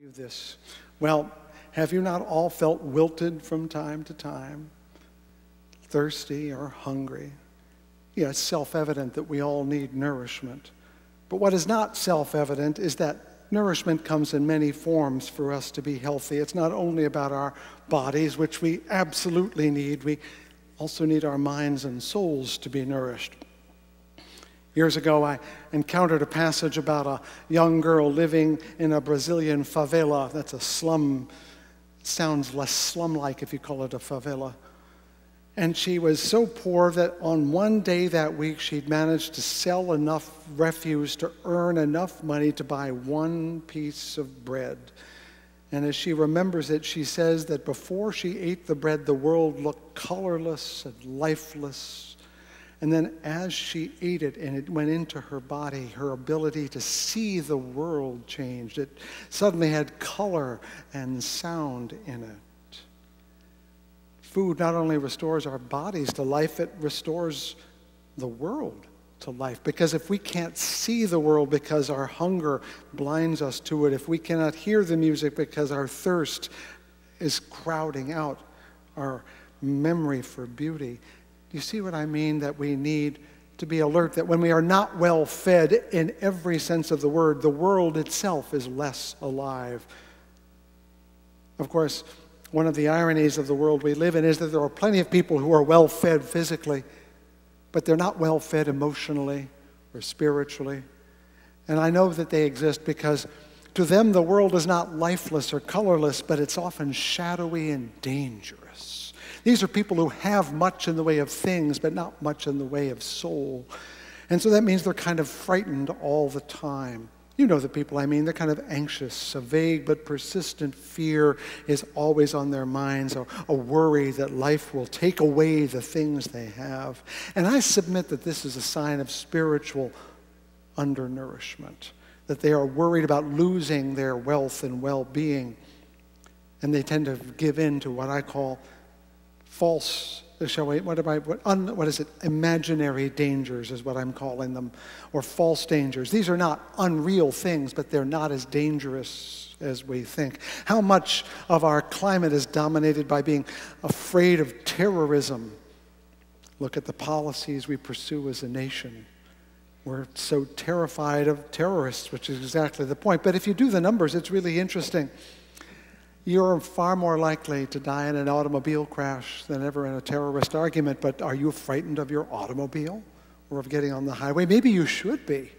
This. Well, have you not all felt wilted from time to time, thirsty or hungry? Yeah, it's self-evident that we all need nourishment. But what is not self-evident is that nourishment comes in many forms for us to be healthy. It's not only about our bodies, which we absolutely need. We also need our minds and souls to be nourished. Years ago, I encountered a passage about a young girl living in a Brazilian favela. That's a slum. It sounds less slum-like if you call it a favela. And she was so poor that on one day that week, she'd managed to sell enough refuse to earn enough money to buy one piece of bread. And as she remembers it, she says that before she ate the bread, the world looked colorless and lifeless. And then as she ate it and it went into her body, her ability to see the world changed. It suddenly had color and sound in it. Food not only restores our bodies to life, it restores the world to life. Because if we can't see the world because our hunger blinds us to it, if we cannot hear the music because our thirst is crowding out our memory for beauty, do you see what I mean? That we need to be alert, that when we are not well fed in every sense of the world itself is less alive. Of course, one of the ironies of the world we live in is that there are plenty of people who are well fed physically, but they're not well fed emotionally or spiritually. And I know that they exist because to them the world is not lifeless or colorless, but it's often shadowy and dangerous. These are people who have much in the way of things, but not much in the way of soul. And so that means they're kind of frightened all the time. You know the people I mean. They're kind of anxious. A vague but persistent fear is always on their minds, a worry that life will take away the things they have. And I submit that this is a sign of spiritual undernourishment, that they are worried about losing their wealth and well-being. And they tend to give in to what I call false, imaginary dangers is what I'm calling them, or false dangers. These are not unreal things, but they're not as dangerous as we think. How much of our climate is dominated by being afraid of terrorism? Look at the policies we pursue as a nation. We're so terrified of terrorists, which is exactly the point. But if you do the numbers, it's really interesting. You're far more likely to die in an automobile crash than ever in a terrorist argument, but are you frightened of your automobile or of getting on the highway? Maybe you should be.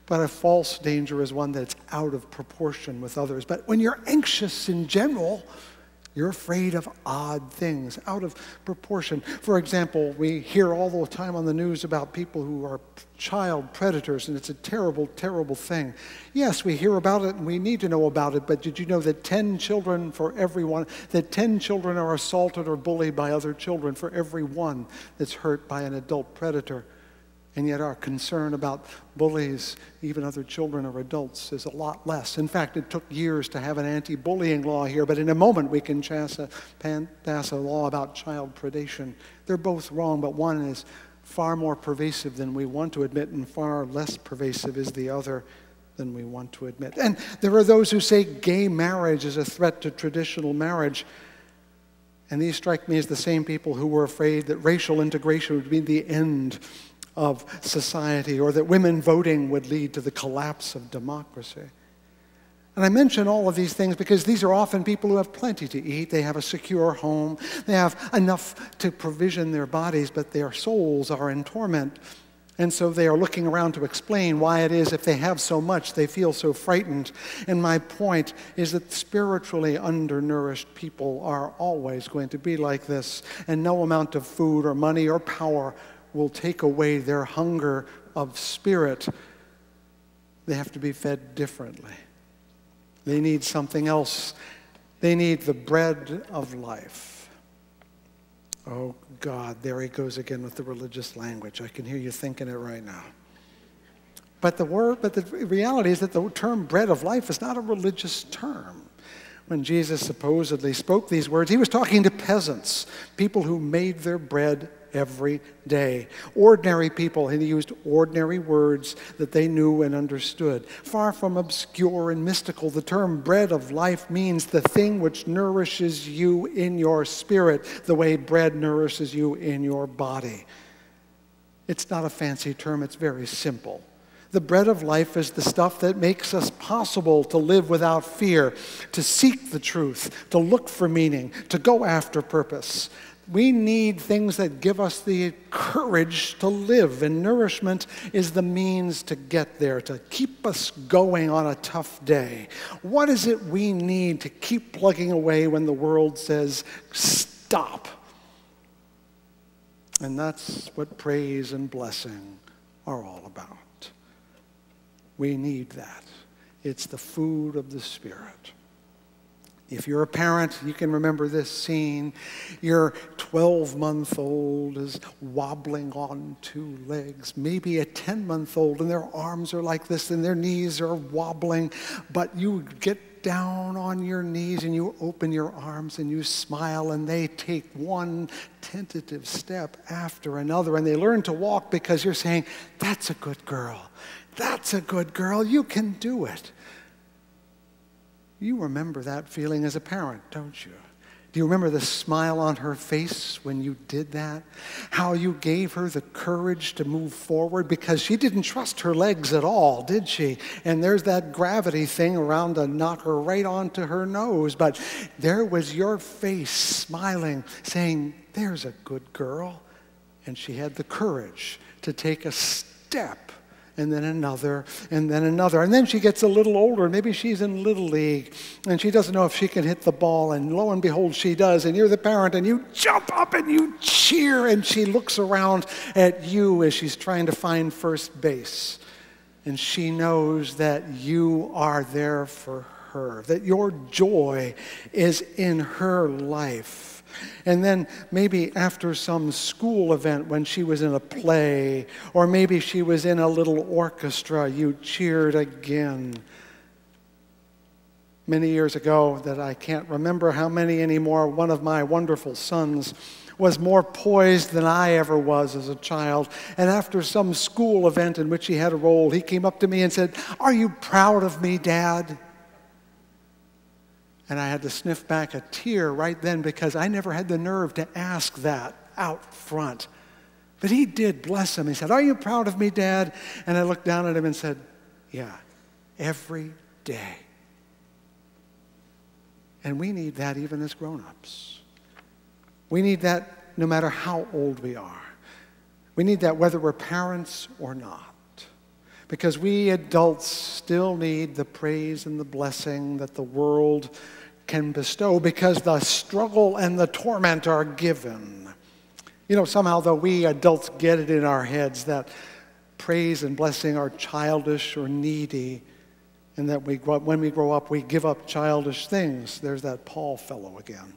But a false danger is one that's out of proportion with others. But when you're anxious in general, you're afraid of odd things, out of proportion. For example, we hear all the time on the news about people who are child predators, and it's a terrible, terrible thing. Yes, we hear about it and we need to know about it, but did you know that 10 children are assaulted or bullied by other children for every one that's hurt by an adult predator? And yet our concern about bullies, even other children or adults, is a lot less. In fact, it took years to have an anti-bullying law here, but in a moment we can pass a law about child predation. They're both wrong, but one is far more pervasive than we want to admit, and far less pervasive is the other than we want to admit. And there are those who say gay marriage is a threat to traditional marriage. And these strike me as the same people who were afraid that racial integration would be the end of society, or that women voting would lead to the collapse of democracy. And I mention all of these things because these are often people who have plenty to eat. They have a secure home. They have enough to provision their bodies, but their souls are in torment. And so they are looking around to explain why it is, if they have so much, they feel so frightened. And my point is that spiritually undernourished people are always going to be like this, and no amount of food or money or power will take away their hunger of spirit. They have to be fed differently. They need something else. They need the bread of life. Oh God, there he goes again with the religious language. I can hear you thinking it right now. But the reality is that the term bread of life is not a religious term. When Jesus supposedly spoke these words, he was talking to peasants, people who made their bread every day. Ordinary people, and he used ordinary words that they knew and understood. Far from obscure and mystical, the term bread of life means the thing which nourishes you in your spirit, the way bread nourishes you in your body. It's not a fancy term, it's very simple. The bread of life is the stuff that makes us possible to live without fear, to seek the truth, to look for meaning, to go after purpose. We need things that give us the courage to live, and nourishment is the means to get there, to keep us going on a tough day. What is it we need to keep plugging away when the world says, stop? And that's what praise and blessing are all about. We need that. It's the food of the Spirit. If you're a parent, you can remember this scene. Your 12-month-old is wobbling on two legs, maybe a 10-month-old, and their arms are like this and their knees are wobbling, but you get down on your knees and you open your arms and you smile, and they take one tentative step after another, and they learn to walk because you're saying, that's a good girl. That's a good girl. You can do it. You remember that feeling as a parent, don't you? Do you remember the smile on her face when you did that? How you gave her the courage to move forward, because she didn't trust her legs at all, did she? And there's that gravity thing around to knock her right onto her nose. But there was your face smiling, saying, there's a good girl. And she had the courage to take a step, and then another, and then another. And then she gets a little older, maybe she's in Little League, and she doesn't know if she can hit the ball, and lo and behold, she does, and you're the parent, and you jump up and you cheer, and she looks around at you as she's trying to find first base. And she knows that you are there for her, that your joy is in her life. And then maybe after some school event when she was in a play, or maybe she was in a little orchestra, you cheered again. Many years ago, that I can't remember how many anymore, one of my wonderful sons was more poised than I ever was as a child. And after some school event in which he had a role, he came up to me and said, "Are you proud of me, Dad?" And I had to sniff back a tear right then, because I never had the nerve to ask that out front. But he did, bless him. He said, "Are you proud of me, Dad?" And I looked down at him and said, "Yeah, every day." And we need that even as grown-ups. We need that no matter how old we are. We need that whether we're parents or not. Because we adults still need the praise and the blessing that the world can bestow, because the struggle and the torment are given. You know, somehow though we adults get it in our heads that praise and blessing are childish or needy, and that when we grow up we give up childish things. There's that Paul fellow again.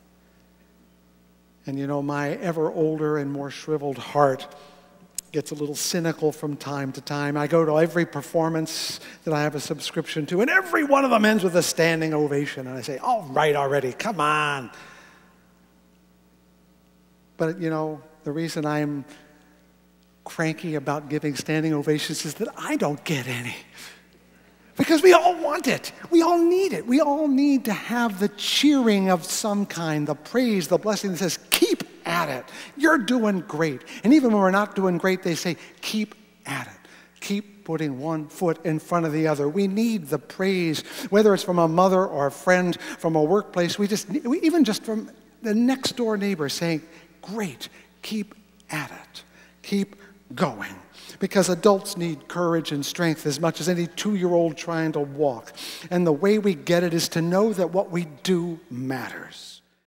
And you know, my ever older and more shriveled heart gets a little cynical from time to time. I go to every performance that I have a subscription to, and every one of them ends with a standing ovation. And I say, all right already, come on. But you know, the reason I'm cranky about giving standing ovations is that I don't get any. Because we all want it. We all need it. We all need to have the cheering of some kind, the praise, the blessing that says, keep at it. You're doing great. And even when we're not doing great, they say, keep at it. Keep putting one foot in front of the other. We need the praise, whether it's from a mother or a friend, from a workplace. Even just from the next door neighbor saying, great, keep at it. Keep going. Because adults need courage and strength as much as any 2-year-old trying to walk. And the way we get it is to know that what we do matters.